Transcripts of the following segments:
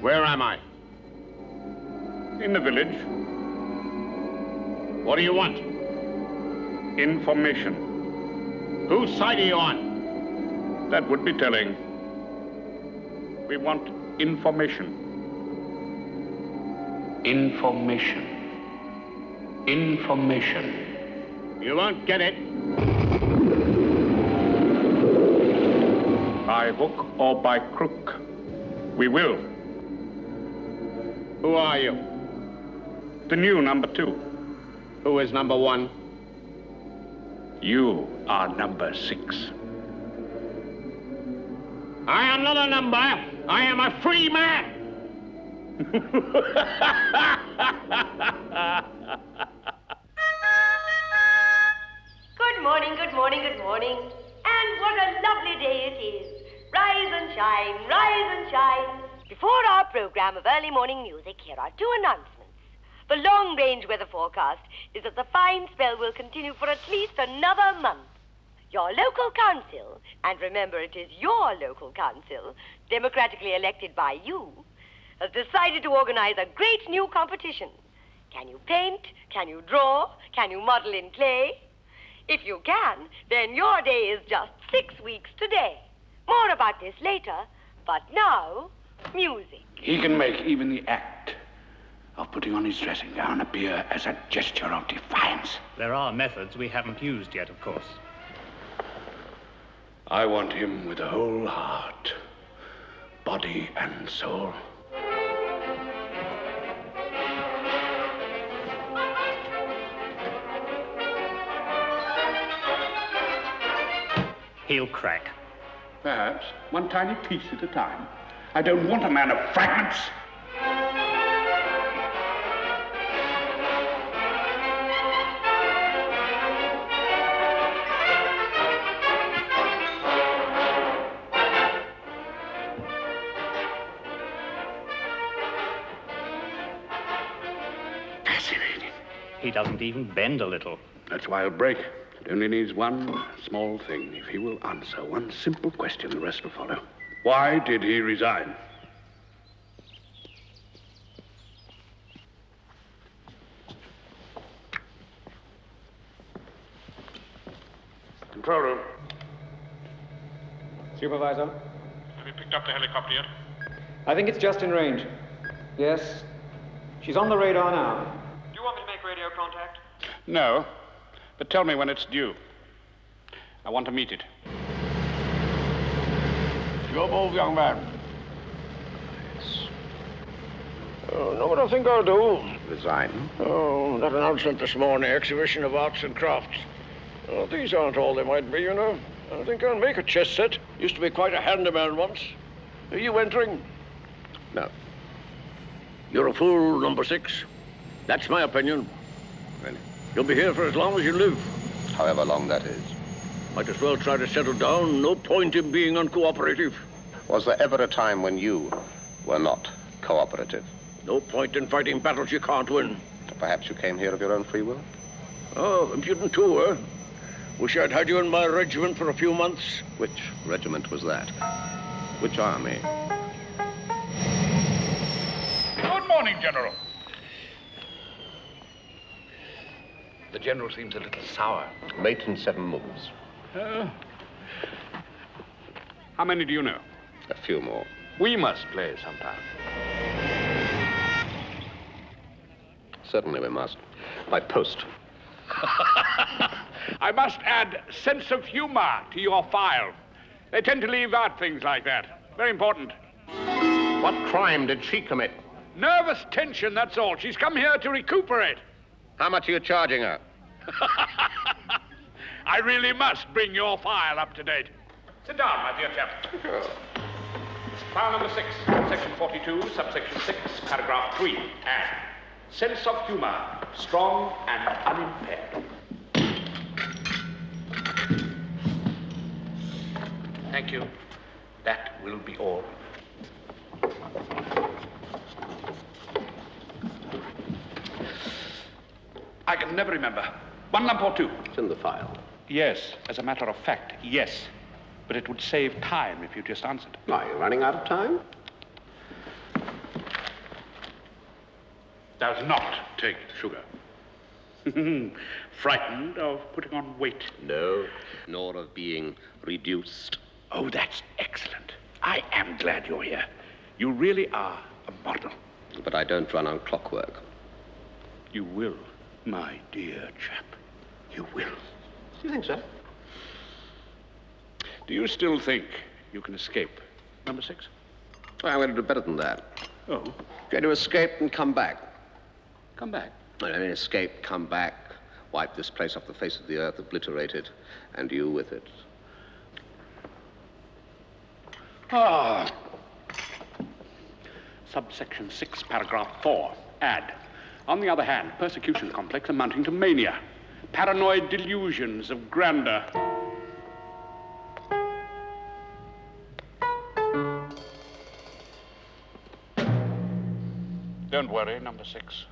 Where am I? In the village. What do you want? Information. Whose side are you on? That would be telling. We want information. Information. Information. You won't get it. By hook or by crook, we will. Who are you? The new number 2. Who is number 1? You are number 6. I am not a number. I am a free man. Good morning, good morning, good morning. And what a lovely day it is. Rise and shine, rise and shine. Before our program of early morning music, here are 2 announcements. The long-range weather forecast is that the fine spell will continue for at least another month. Your local council, and remember it is your local council, democratically elected by you, has decided to organize a great new competition. Can you paint? Can you draw? Can you model in clay? If you can, then your day is just 6 weeks today. More about this later, but now, music. He can make even the act of putting on his dressing gown appear as a gesture of defiance. There are methods we haven't used yet, of course. I want him with a whole heart, body and soul. He'll crack. Perhaps one tiny piece at a time. I don't want a man of fragments. Fascinating. He doesn't even bend a little. That's why I'll break. It only needs one small thing. If he will answer one simple question, the rest will follow. Why did he resign? Control room. Supervisor? Have you picked up the helicopter yet? I think it's just in range. Yes. She's on the radar now. Do you want me to make radio contact? No, but tell me when it's due. I want to meet it. Your move, young man. Yes. Oh, know what I think I'll do? Resign? Oh, that announcement this morning, exhibition of arts and crafts. Oh, these aren't all they might be, you know. I think I'll make a chess set. Used to be quite a handyman once. Are you entering? No. You're a fool, number 6. That's my opinion. Really? You'll be here for as long as you live. However long that is. Might as well try to settle down. No point in being uncooperative. Was there ever a time when you were not cooperative? No point in fighting battles you can't win. Perhaps you came here of your own free will? Oh, impudent too, eh? Wish I'd had you in my regiment for a few months. Which regiment was that? Which army? Good morning, General. The general seems a little sour. Mate in 7 moves. How many do you know? A few more. We must play sometime. Certainly we must. By post. I must add sense of humor to your file. They tend to leave out things like that. Very important. What crime did she commit? Nervous tension, that's all. She's come here to recuperate. How much are you charging her? I really must bring your file up to date. Sit down, my dear chap. File number 6, section 42, subsection 6, paragraph 3. And sense of humor, strong and unimpaired. Thank you. That will be all. I can never remember. 1 lump or 2? It's in the file. Yes, as a matter of fact, yes. But it would save time if you just answered. Are you running out of time? Does not take sugar. Frightened of putting on weight? No, nor of being reduced. Oh, that's excellent. I am glad you're here. You really are a model. But I don't run on clockwork. You will, my dear chap. You will. Do you think so? Do you still think you can escape number 6? Well, I'm going to do better than that. Oh, Going to escape and come back. come back. I mean, escape, come back, wipe this place off the face of the earth, obliterate it, and you with it. Ah. Subsection 6, paragraph 4. Add. On the other hand, persecution complex amounting to mania. Paranoid delusions of grandeur. Don't worry, number 6.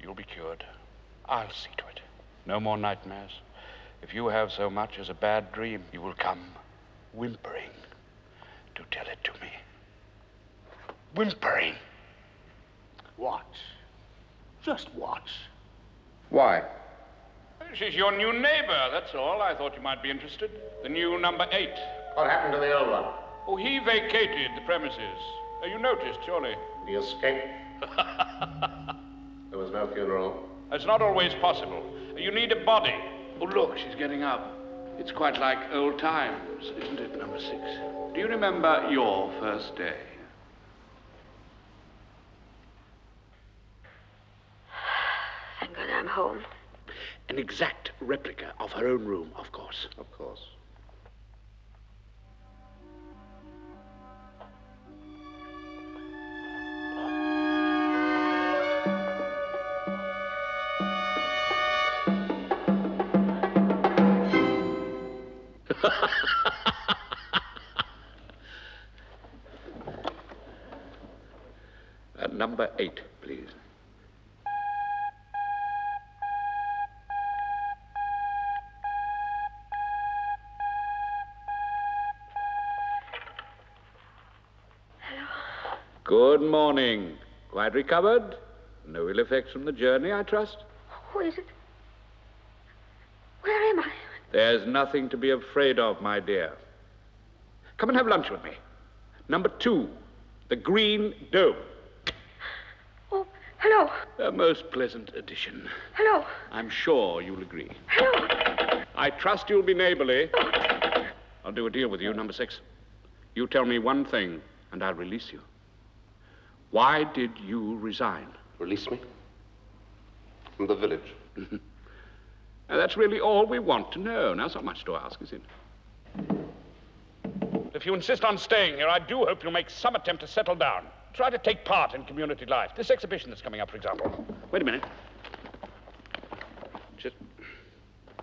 You'll be cured. I'll see to it. No more nightmares. If you have so much as a bad dream, you will come whimpering to tell it to me. Whimpering. Watch. Just watch. Why? She's your new neighbor, that's all. I thought you might be interested. The new number 8. What happened to the old one? Oh, he vacated the premises. You noticed, surely. The escape? There was no funeral. That's not always possible. You need a body. Oh, look, she's getting up. It's quite like old times, isn't it, number 6? Do you remember your first day? Thank God I'm home. An exact replica of her own room, of course. Of course. Number 8, please. Hello. Good morning. Quite recovered? No ill effects from the journey, I trust? Who is it? Where am I? There's nothing to be afraid of, my dear. Come and have lunch with me. Number 2, the Green Dome. Oh, hello. A most pleasant addition. Hello. I'm sure you'll agree. Hello. I trust you'll be neighborly. I'll do a deal with you, number 6. You tell me one thing, and I'll release you. Why did you resign? Release me? From the village. Now, that's really all we want to know. Now, it's not much to ask, is it? If you insist on staying here, I do hope you'll make some attempt to settle down. Try to take part in community life. This exhibition that's coming up, for example. Wait a minute. Just...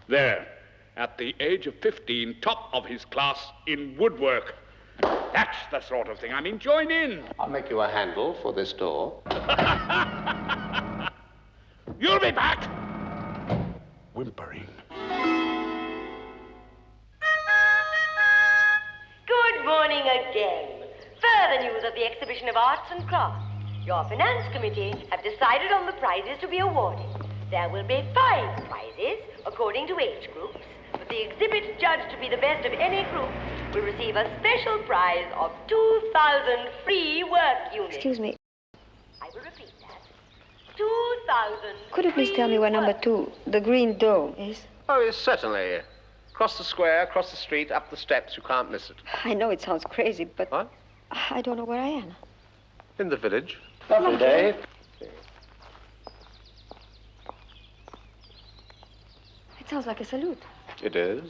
There. At the age of 15, top of his class in woodwork. That's the sort of thing. I mean, join in. I'll make you a handle for this door. You'll be back! Whimpering. Good morning again. Further news of the exhibition of arts and crafts. Your finance committee have decided on the prizes to be awarded. There will be 5 prizes according to age groups, but the exhibit judged to be the best of any group will receive a special prize of 2,000 free work units. Excuse me. I will repeat that. 2,000. Could you please tell me where number 2, the Green Dome, is? Oh, yes, certainly. Across the square, across the street, up the steps. You can't miss it. I know it sounds crazy, but What? I don't know where I am. In the village. Lovely day. It sounds like a salute. It is.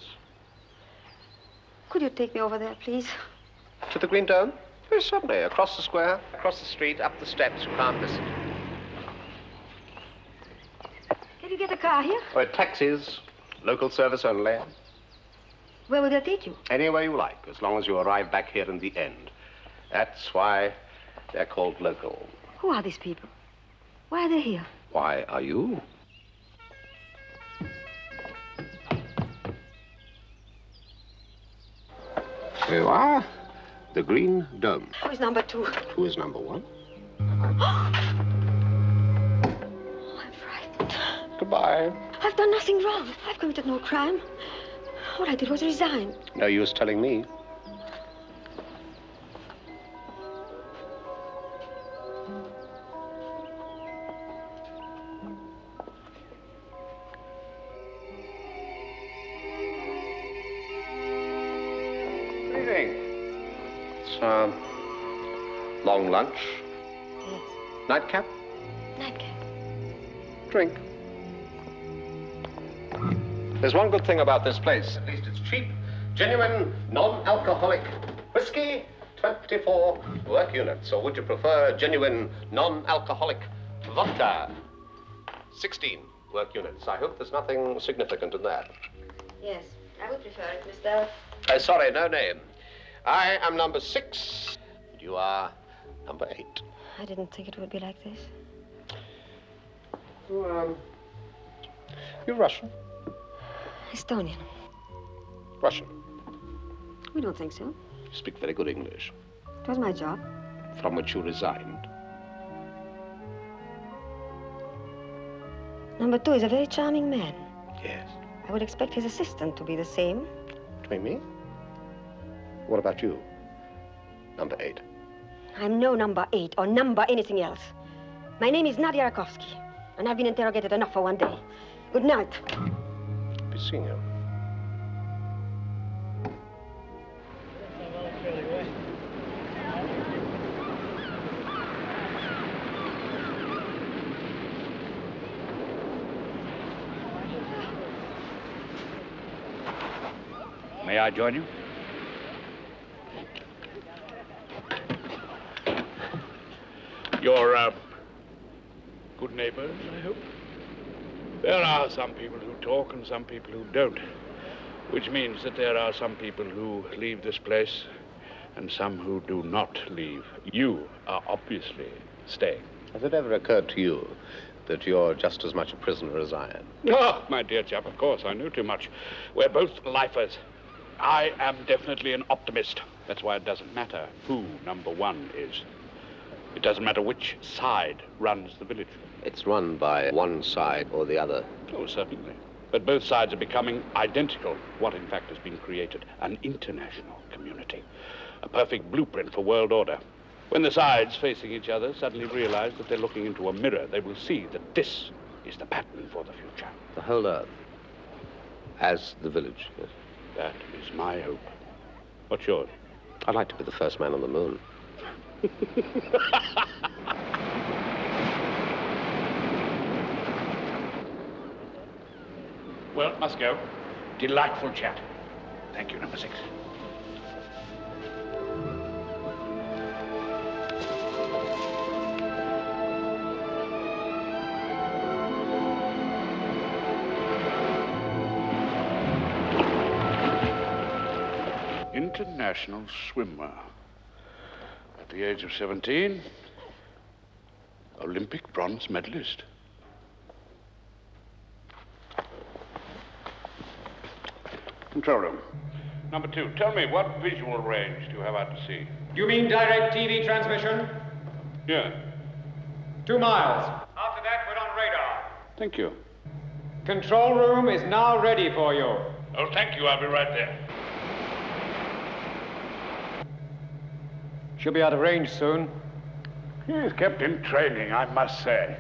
Could you take me over there, please? To the Green Dome? Yes, certainly. Across the square, across the street, up the steps. You can't miss it. Can you get a car here? Oh, taxis. Local service only. Where will they take you? Anywhere you like, as long as you arrive back here in the end. That's why they're called local. Who are these people? Why are they here? Why are you? Here you are. The Green Dome. Who is number 2? Who is number 1? I'm frightened. Goodbye. I've done nothing wrong. I've committed no crime. All I did was resign. No use telling me. What do you think? It's long lunch. Yes. Nightcap? Nightcap. Drink. There's one good thing about this place. At least it's cheap. Genuine, non-alcoholic whiskey, 24 work units. Or would you prefer genuine, non-alcoholic vodka? 16 work units. I hope there's nothing significant in that. Yes, I would prefer it, Mr. Sorry, no name. I am number 6. And you are number 8. I didn't think it would be like this. You're Russian? Estonian. Russian. We don't think so. You speak very good English. It was my job. From which you resigned. Number 2 is a very charming man. Yes. I would expect his assistant to be the same. Do you mean me? What about you? Number 8. I'm no number 8 or number anything else. My name is Nadia Rakovsky, and I've been interrogated enough for one day. Good night. Be seeing you. May I join you? You're, good neighbors, I hope? There are some people who talk and some people who don't, which means that there are some people who leave this place and some who do not leave. You are obviously staying. Has it ever occurred to you that you're just as much a prisoner as I am? Oh, my dear chap, of course, I knew too much. We're both lifers. I am definitely an optimist. That's why it doesn't matter who number 1 is. It doesn't matter which side runs the village. It's run by one side or the other. Oh, certainly. But both sides are becoming identical. What, in fact, has been created? An international community. A perfect blueprint for world order. When the sides facing each other suddenly realize that they're looking into a mirror, they will see that this is the pattern for the future. The whole Earth. As the village, yes. That is my hope. What's yours? I'd like to be the first man on the moon. Well, must go. Delightful chat. Thank you, number 6. International swimmer. At the age of 17, Olympic bronze medalist. Control room. Number 2, tell me, what visual range do you have out to sea? You mean direct TV transmission? Yeah. 2 miles. After that, we're on radar. Thank you. Control room is now ready for you. Oh, thank you. I'll be right there. She'll be out of range soon. He's kept in training, I must say.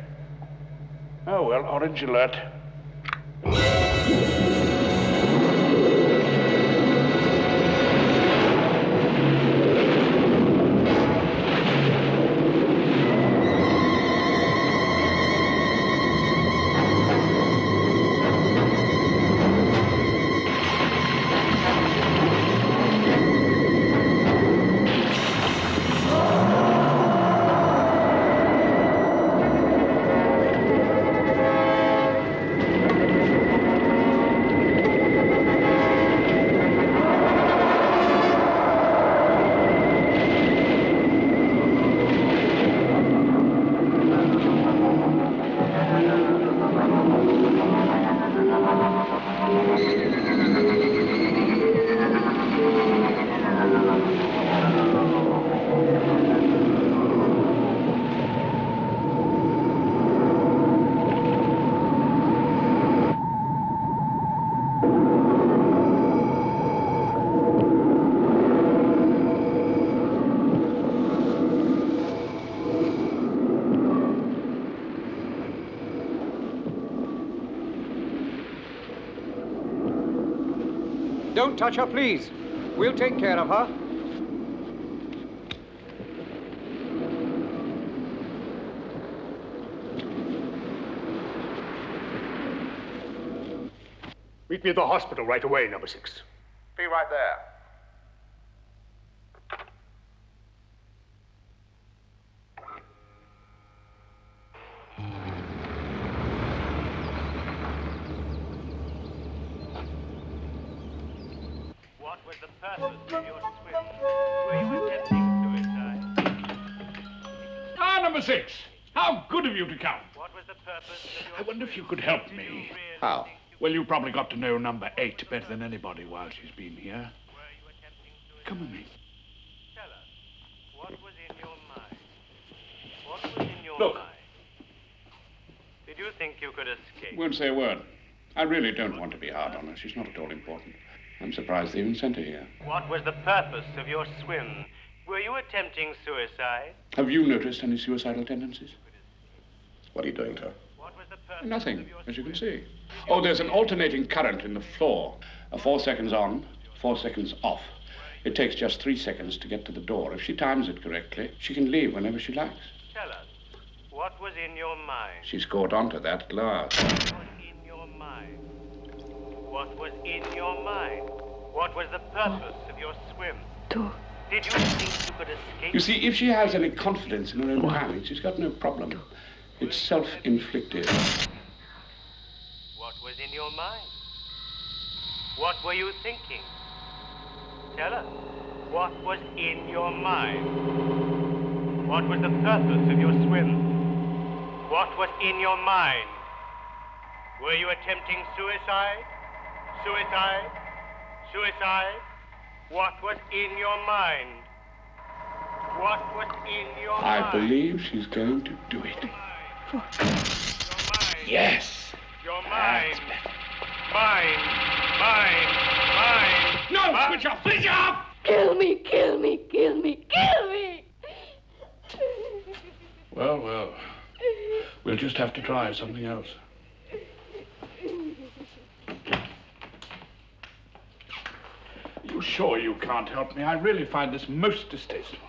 Oh, well, orange alert. Don't touch her, please. We'll take care of her. Meet me at the hospital right away, number 6. Be right there. What was the purpose of your swim? Were you attempting suicide? Ah, number 6. How good of you to come. What was the purpose of your I wonder if you could help me. How? Well, you probably got to know number 8 better than anybody while she's been here. Come with me. Tell us, what was in your mind? What was in your Look. mind? Did you think you could escape? Won't say a word. I really don't want to be hard on her. She's not at all important. I'm surprised they even sent her here. What was the purpose of your swim? Were you attempting suicide? Have you noticed any suicidal tendencies? What are you doing to her? What was the purpose Nothing, of your as you can swim? see. Oh, there's an alternating current in the floor. 4 seconds on, 4 seconds off. It takes just 3 seconds to get to the door. If she times it correctly, she can leave whenever she likes. Tell us, what was in your mind? She's caught onto that at last. What was in your mind? What was in your mind? What was the purpose of your swim? Did you think you could escape? You see, if she has any confidence in her own timing, she's got no problem. It's self-inflicted. What was in your mind? What were you thinking? Tell us, what was in your mind? What was the purpose of your swim? What was in your mind? Were you attempting suicide? Suicide? Suicide? What was in your mind? What was in your mind? I believe she's going to do it. Your mind. Yes. Your mind. Mind. Mind. Mind. No, Mind. switch off, switch off! Kill me, kill me, kill me, kill me! Well, well. We'll just have to try something else. You sure you can't help me? I really find this most distasteful.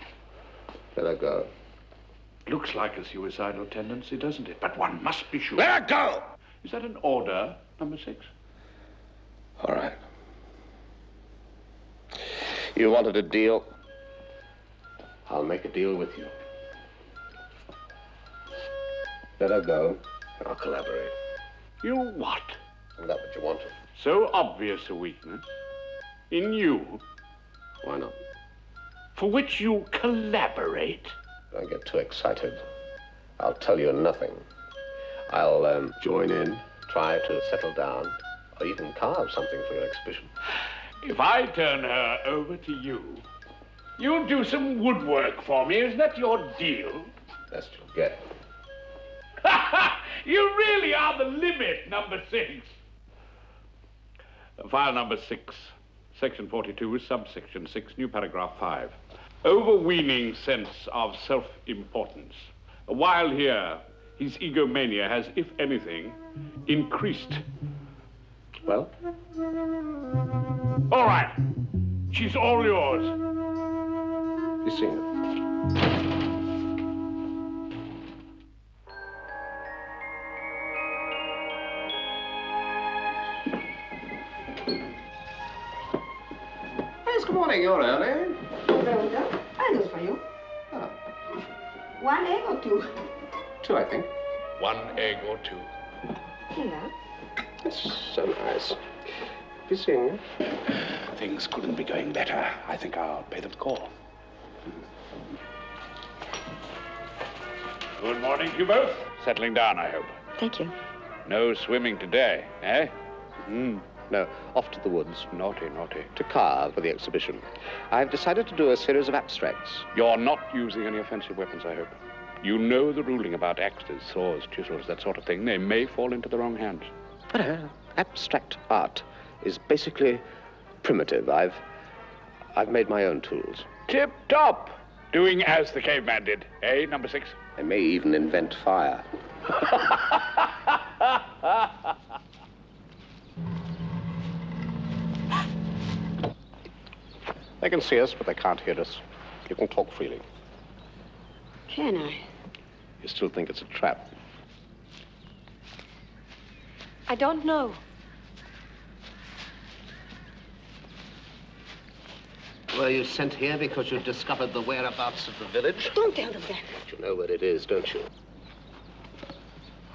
Let her go. Looks like a suicidal tendency, doesn't it? But one must be sure. Let her go! Is that an order, number 6? All right. You wanted a deal? I'll make a deal with you. Let her go, and I'll collaborate. You what? Isn't that what you wanted? So obvious a weakness. In you, Why not? for which you collaborate. Don't get too excited. I'll tell you nothing. I'll join in, try to settle down, or even carve something for your exhibition. If I turn her over to you, you'll do some woodwork for me. Is that your deal? Best you'll get. You really are the limit, number 6. File number 6, section 42, subsection 6, new paragraph 5. Overweening sense of self-importance. While here, his egomania has, if anything, increased. Well? All right. She's all yours. You seen her? Yes, good morning. You're early. Well done. I'll do for you. Oh, 1 egg or 2? 2, I think. 1 egg or 2. Yeah. It's so nice. You seen her? Things couldn't be going better. I think I'll pay them a call. Good morning to you both. Settling down, I hope. Thank you. No swimming today, eh? No, off to the woods. Naughty, naughty. To carve for the exhibition. I've decided to do a series of abstracts. You're not using any offensive weapons, I hope. You know the ruling about axes, saws, chisels, that sort of thing. They may fall into the wrong hands. But abstract art is basically primitive. I've made my own tools. Tip-top. Doing as the caveman did, eh, number 6? I may even invent fire. They can see us, but they can't hear us. You can talk freely. Can I? You still think it's a trap? I don't know. Were you sent here because you discovered the whereabouts of the village? Don't tell them that. You know where it is, don't you?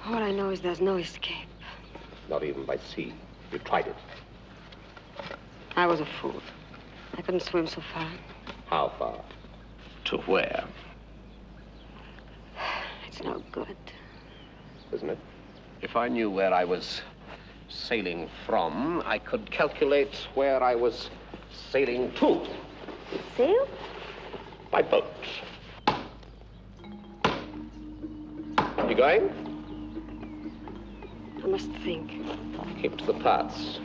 All I know is there's no escape. Not even by sea. You tried it. I was a fool. I couldn't swim so far. How far? To where? It's no good. Isn't it? If I knew where I was sailing from, I could calculate where I was sailing to. Sail? By boat. You going? I must think. Keep to the paths.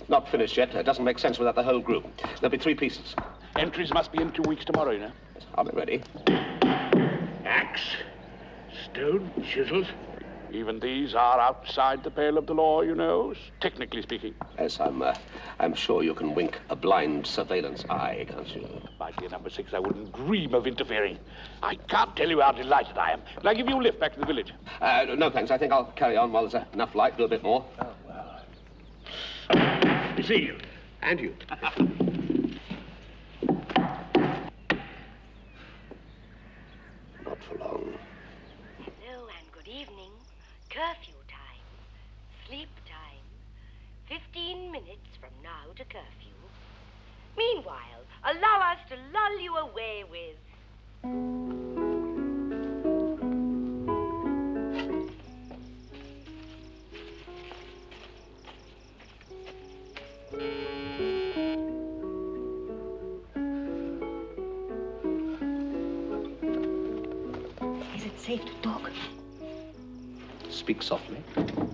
Not finished yet. It doesn't make sense without the whole group. There'll be 3 pieces. Entries must be in 2 weeks tomorrow, you know. I'll be ready. Axe, stone, chisels. Even these are outside the pale of the law, you know, technically speaking. Yes, I'm sure you can wink a blind surveillance eye, can't you? My dear number 6, I wouldn't dream of interfering. I can't tell you how delighted I am. Can I give you a lift back to the village? No, thanks. I think I'll carry on while there's enough light. Do a bit more. Oh, well. See you. And you. Not for long. Hello and good evening. Curfew time. Sleep time. 15 minutes from now to curfew. Meanwhile, allow us to lull you away with... Is it safe to talk? Speak softly. Curfew,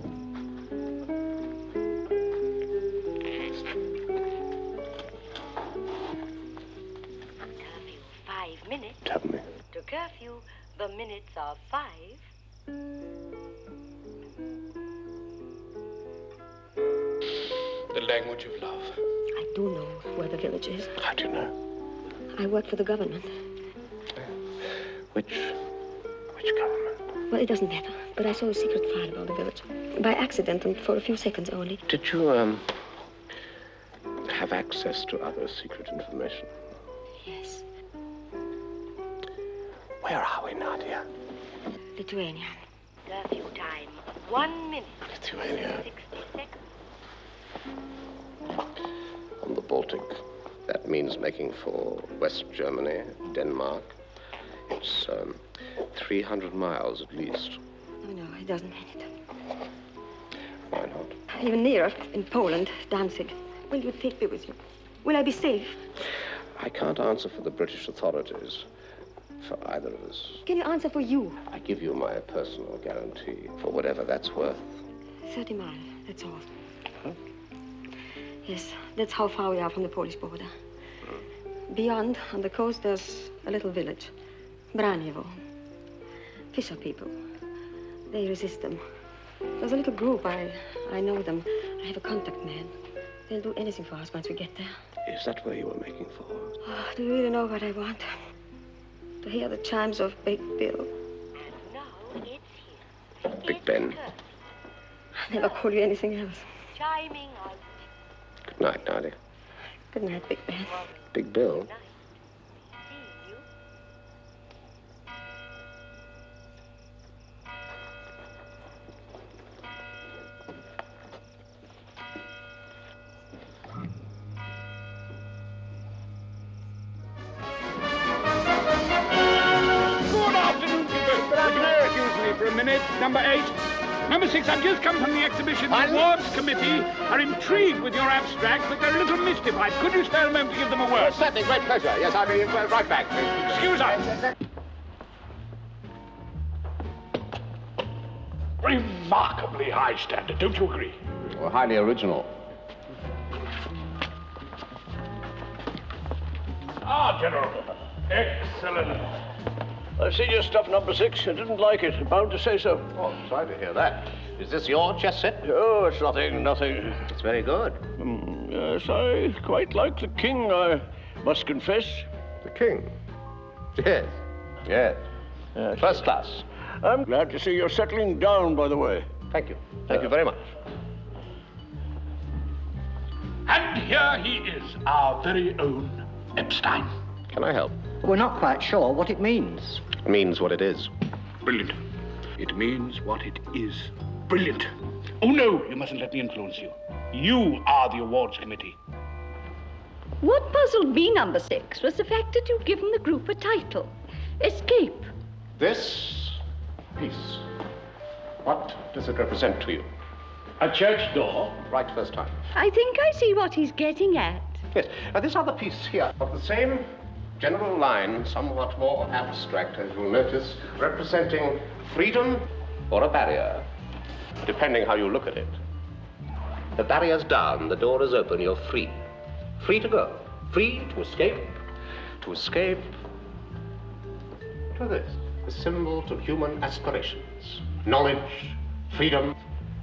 5 minutes. Tell me. To curfew, the minutes are 5. The language of love. I do know where the village is. How do you know? I work for the government. Which government? Well, it doesn't matter. But I saw a secret file about the village. By accident and for a few seconds only. Did you, have access to other secret information? Yes. Where are we, Nadia? Lithuania. Curfew time, 1 minute. Lithuania. 60 seconds. On the Baltic. That means making for West Germany, Denmark. It's 300 miles at least. Oh, no, it doesn't mean it. Why not? Even nearer, in Poland, Danzig. Will you take me with you? Will I be safe? I can't answer for the British authorities, for either of us. Can you answer for you? I give you my personal guarantee for whatever that's worth. 30 miles, that's all. Huh? Yes, that's how far we are from the Polish border. Beyond, on the coast, there's a little village. Braniewo. Fisher people. They resist them. There's a little group. I know them. I have a contact man. They'll do anything for us once we get there. Is that where you were making for? Oh, do you really know what I want? to hear the chimes of Big Bill. Now it's here. Big Ben. I'll never call you anything else. Chiming out. Good night, darling. Good night, Big Ben. Big Bill. See you. Good afternoon, people. Would you excuse me for a minute? Number 8. Number 6, I've just come from the exhibition. The awards committee are intrigued with your abstract, but they're a little mystified. Could you spare a moment to give them a word? Certainly, great pleasure. Yes, I'll be right back. Excuse us. Remarkably high standard, don't you agree? Well, highly original. Ah, General. Excellent. I've seen your stuff, number 6. I didn't like it. I'm bound to say so. Oh, I'm sorry to hear that. Is this your chess set? Oh, it's nothing. It's very good. Yes, I quite like the king, I must confess. The king? Yes. Yes. First class. I'm glad to see you're settling down, by the way. Thank you. Thank you very much. And here he is, our very own Epstein. Can I help? We're not quite sure what it means. It means what it is. Brilliant. It means what it is. Brilliant. Oh, no, you mustn't let me influence you. You are the awards committee. What puzzled me, number 6, was the fact that you'd given the group a title. Escape. This piece, what does it represent to you? A church door? Right first time. I think I see what he's getting at. Yes, this other piece here, of the same general line, somewhat more abstract, as you'll notice, representing freedom or a barrier, depending how you look at it. The barrier's down, the door is open, you're free. Free to go, free to escape. To escape to this, the symbol to human aspirations. Knowledge, freedom,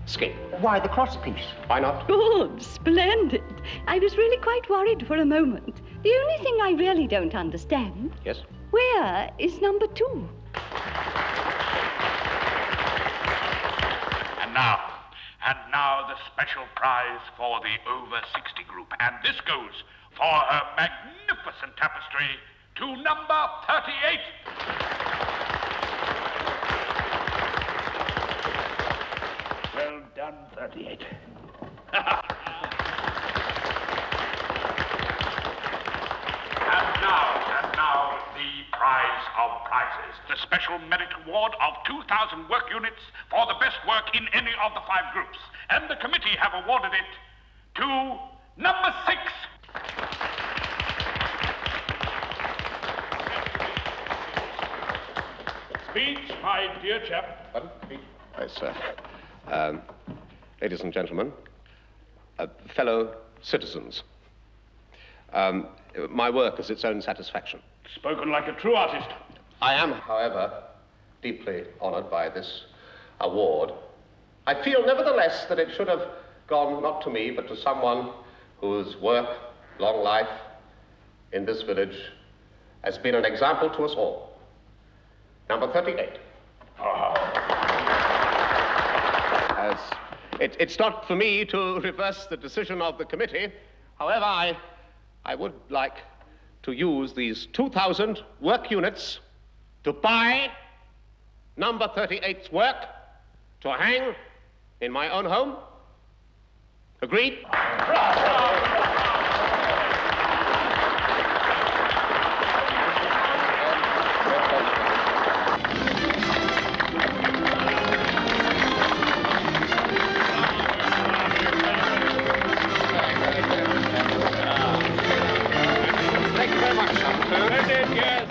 escape. Why the cross piece? Why not? Good, splendid. I was really quite worried for a moment. The only thing I really don't understand... Yes? Where is number 2? And now the special prize for the over 60 group. And this goes for her magnificent tapestry to number 38. Well done, 38. And now, the prize of prizes. The Special Merit Award of 2,000 work units for the best work in any of the 5 groups. And the committee have awarded it to number 6. Speech, my dear chap. Pardon? Speech? Yes, sir. Ladies and gentlemen, fellow citizens, my work is its own satisfaction. Spoken like a true artist. I am, however, deeply honored by this award. I feel, nevertheless, that it should have gone not to me, but to someone whose work, long life in this village has been an example to us all. Number 38. It's not for me to reverse the decision of the committee. However, I would like to use these 2,000 work units to buy number 38's work to hang in my own home. Agreed? Thank you very much, Sir. Yes.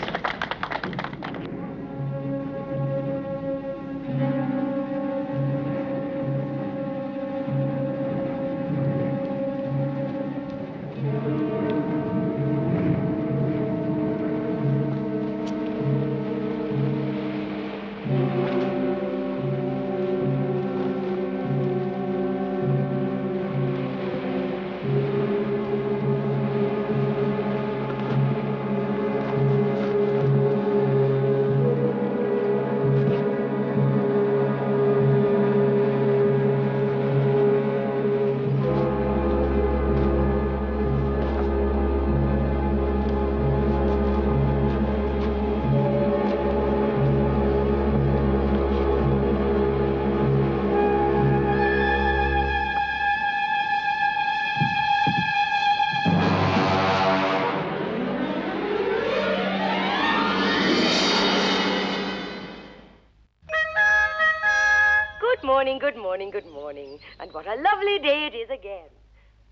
morning, good morning, good morning. And what a lovely day it is again.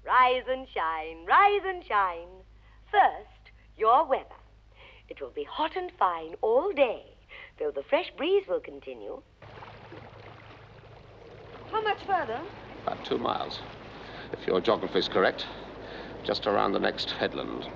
Rise and shine, rise and shine. First, your weather. It will be hot and fine all day, though the fresh breeze will continue. How much further? About 2 miles. If your geography's correct, just around the next headland.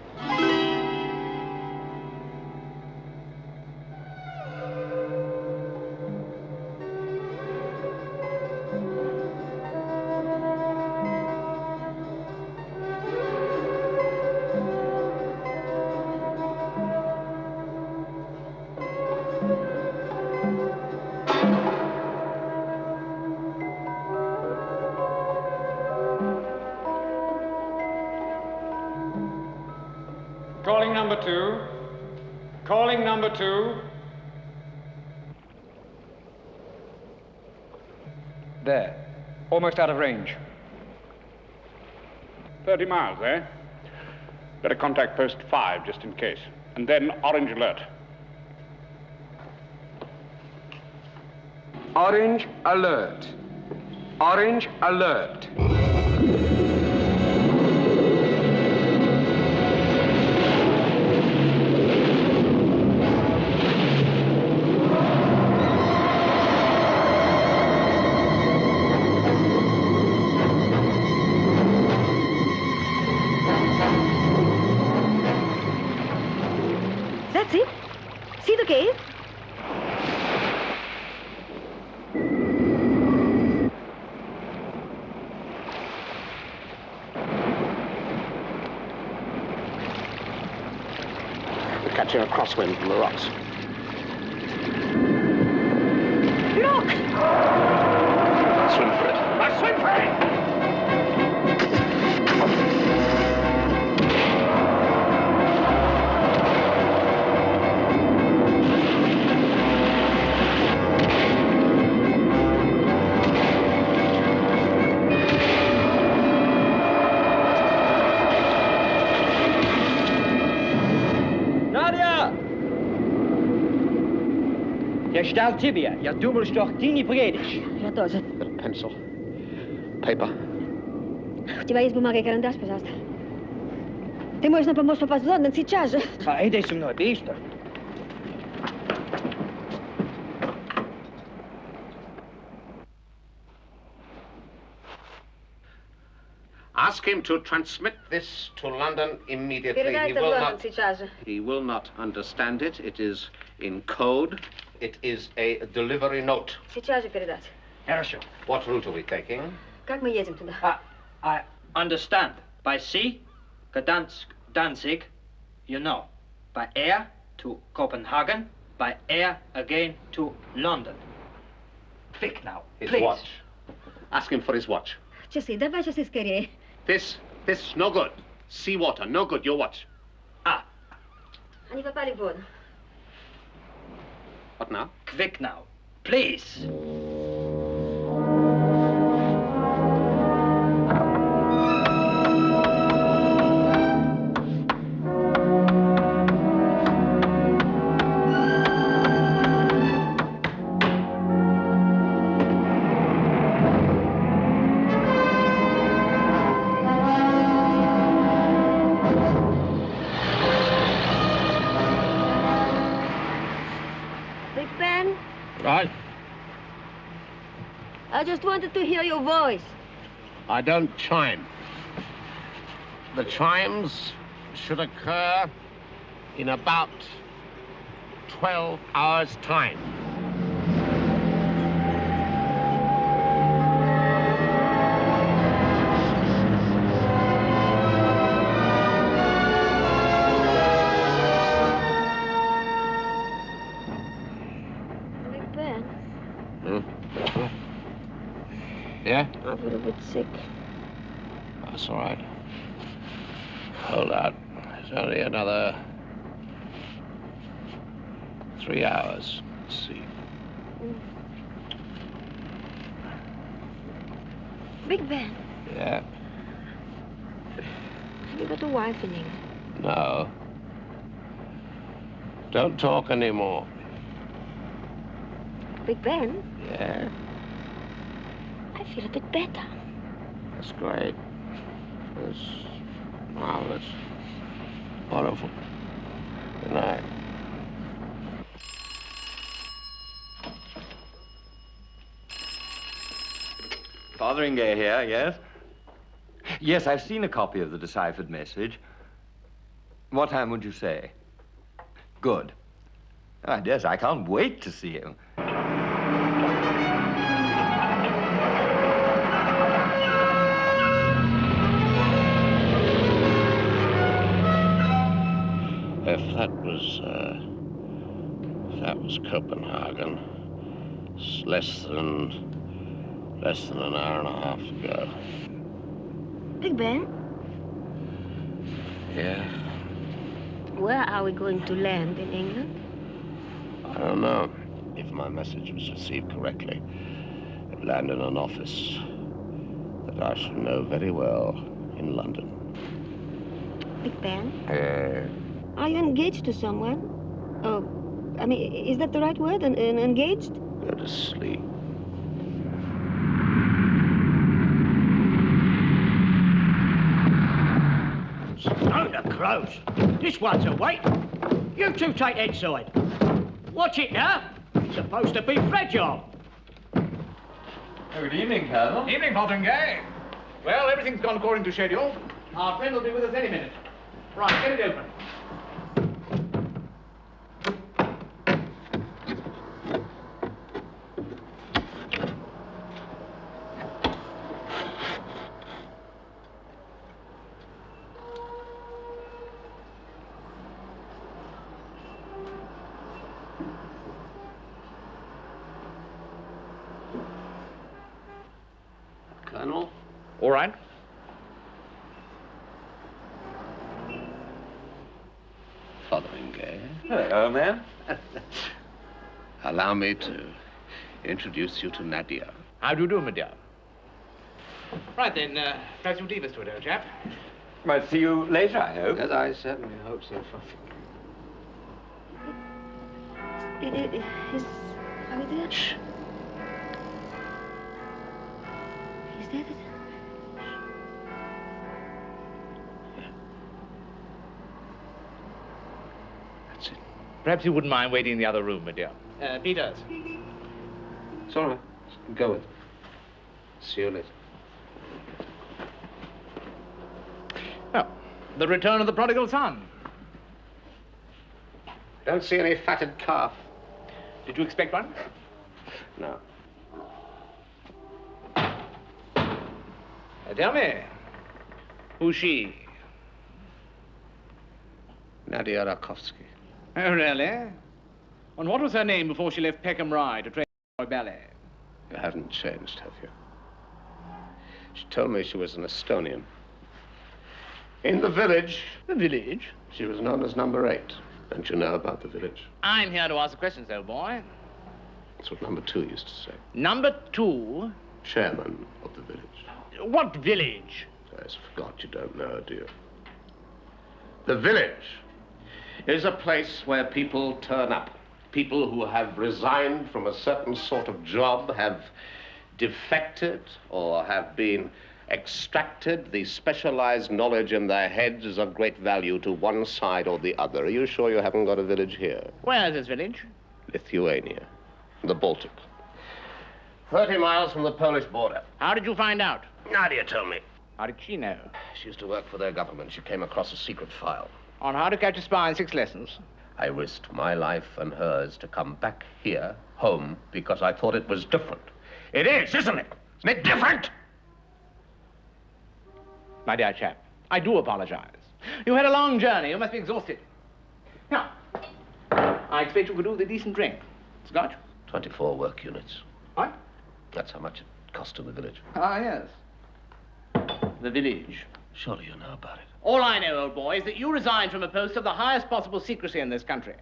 Calling number 2. Calling number 2. There. Almost out of range. 30 miles, eh? Better contact post 5 just in case. And then orange alert. Orange alert. Orange alert. That's it. See the cave? We're catching a crosswind from the rocks. Look! Swim for it. Now swim for it! Je staat tibia, ja dummelst toch tini prediš. Я тоже. Bit of pencil. Paper. У тебя есть бумага и карандаш, пожалуйста? Ты можешь нам помочь попасть в Лондон сейчас же. А иди со мной, быстро. Ask him to transmit this to London immediately. Передай это в Лондон сейчас же. He will not understand it. It is in code. It is a delivery note. Сейчас же передать. Хорошо. What route are we taking? Как мы едем туда? I understand. By sea, Gdansk, Danzig, you know. By air to Copenhagen. By air again to London. Quick now, His please. watch. Ask him for his watch. Часы, давай часы скорее. This, no good. Sea water, no good, your watch. Они попали в воду. What now? Quick now, please. Right. I just wanted to hear your voice. I don't chime. The chimes should occur in about 12 hours' time. Yeah? I'm a little bit sick. That's all right. Hold on. There's only another 3 hours. Let's see. Big Ben, Yeah? have you got a wife in England? No. Don't talk anymore. Big Ben? Yeah? I feel a bit better. That's great. That's marvelous. Wonderful. Good night. Fotheringay here, yes? Yes, I've seen a copy of the deciphered message. What time would you say? Good. Ah, yes, I can't wait to see him. If that was Copenhagen, it's less than an hour and a half to go. Big Ben, Yeah? where are we going to land in England? I don't know. If my message was received correctly, it landed in an office that I should know very well in London. Big Ben, are you engaged to someone? Oh, I mean, is that the right word? Engaged? Go to sleep. Stone the crows. This one's awake. You two take inside. Watch it now. It's supposed to be fragile. Good evening, Colonel. Evening, Fotheringay. Well, everything's gone according to schedule. Our friend will be with us any minute. Right, get it open. Colonel? All right. Fotheringay. Hello, man. Allow me to introduce you to Nadia. How do you do, madame? Right then, perhaps you'll leave us to it, old chap. Might see you later, I hope. Yes, I certainly hope so. Is... Are we there? Shh. Is that it? That's it. Perhaps you wouldn't mind waiting in the other room, madame. Peters. It's all right. Go with it. See you later. Well, the return of the prodigal son. Don't see any fatted calf. Did you expect one? No. Tell me, who's she? Nadia Rakovsky. Oh, really? And what was her name before she left Peckham Rye to train for ballet? You haven't changed, have you? She told me she was an Estonian. In the village. The village? She was known as Number 8. Don't you know about the village? I'm here to ask the questions, old boy. That's what Number 2 used to say. Number 2? Chairman of the village. What village? I forgot you don't know, do you? The village is a place where people turn up. People who have resigned from a certain sort of job, have defected, or have been extracted. The specialized knowledge in their heads is of great value to one side or the other. Are you sure you haven't got a village here? Where is this village? Lithuania, the Baltic. 30 miles from the Polish border. How did you find out? Nadia told me. How did she know? She used to work for their government. She came across a secret file. On how to catch a spy in 6 lessons. I risked my life and hers to come back here, home, because I thought it was different. It is, isn't it? Isn't it different? My dear chap, I do apologize. You had a long journey. You must be exhausted. Now, I expect you could do with a decent drink. Scotch? 24 work units. What? That's how much it cost in the village. Ah, yes. The village. Surely you know about it. All I know, old boy, is that you resigned from a post of the highest possible secrecy in this country,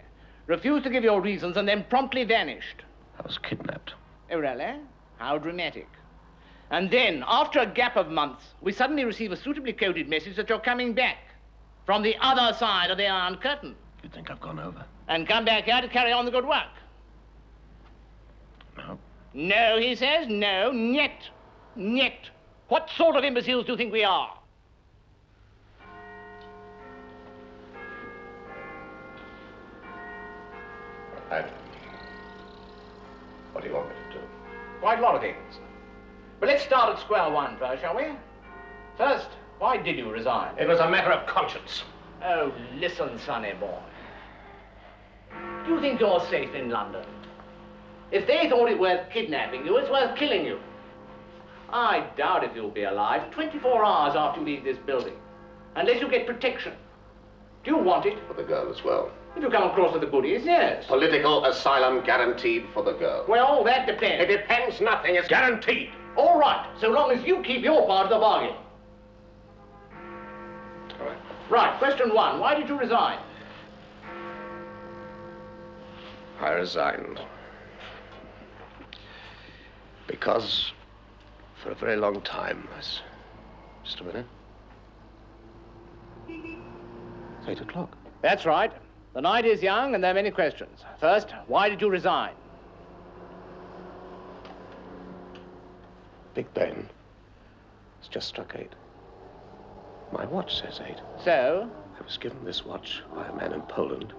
refused to give your reasons, and then promptly vanished. I was kidnapped. Oh, really? How dramatic. And then, after a gap of months, we suddenly receive a suitably coded message that you're coming back from the other side of the Iron Curtain. You think I've gone over? And come back here to carry on the good work. No. No, he says, no, niet. Niet. What sort of imbeciles do you think we are? What do you want me to do? Quite a lot of things. But let's start at square one first, shall we? First, why did you resign? It was a matter of conscience. Oh, listen, sonny boy. Do you think you're safe in London? If they thought it worth kidnapping you, it's worth killing you. I doubt if you'll be alive 24 hours after you leave this building, unless you get protection. Do you want it? For the girl as well. If you come across with the goodies, yes. Political asylum guaranteed for the girl. Well, that depends. It depends nothing. It's guaranteed. All right, so long as you keep your part of the bargain. All right. Right, question one. Why did you resign? I resigned. Because for a very long time, just a minute. It's 8 o'clock. That's right. The night is young and there are many questions. First, why did you resign? Big Ben. It's just struck 8. My watch says 8. So? I was given this watch by a man in Poland.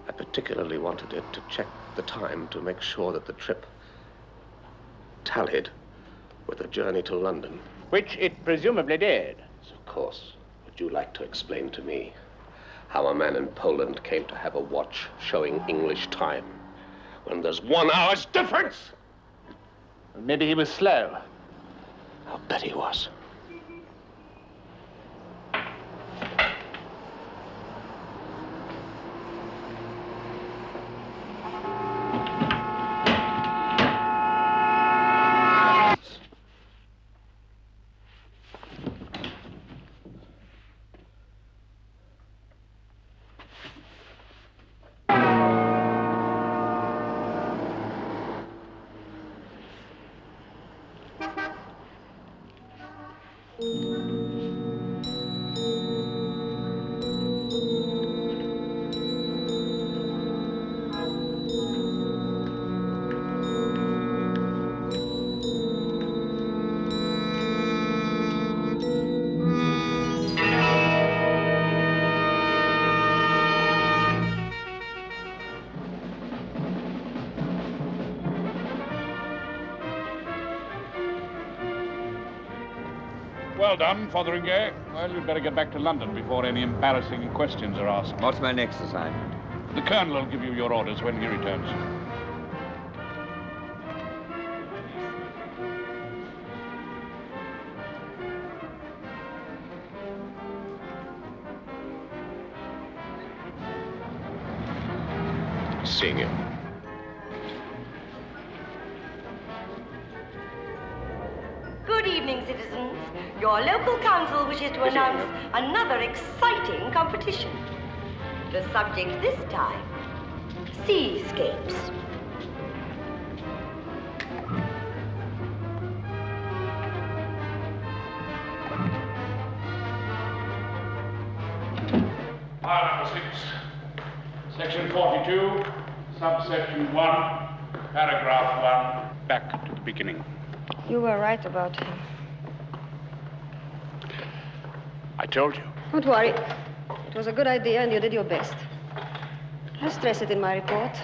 I particularly wanted it to check the time to make sure that the trip tallied with the journey to London. Which it presumably did. So, of course, would you like to explain to me how a man in Poland came to have a watch showing English time when there's 1 hour's difference? Maybe he was slow. I'll bet he was. Well done, Fotheringay. Well, you'd better get back to London before any embarrassing questions are asked. What's my next assignment? The Colonel will give you your orders when he returns. Seeing you. Good evening, citizens. Your local council wishes to announce another exciting competition. The subject this time, seascapes. File number 6, section 42, subsection 1, paragraph 1, back to the beginning. You were right about him. I told you. Don't worry. It was a good idea and you did your best. I'll stress it in my report.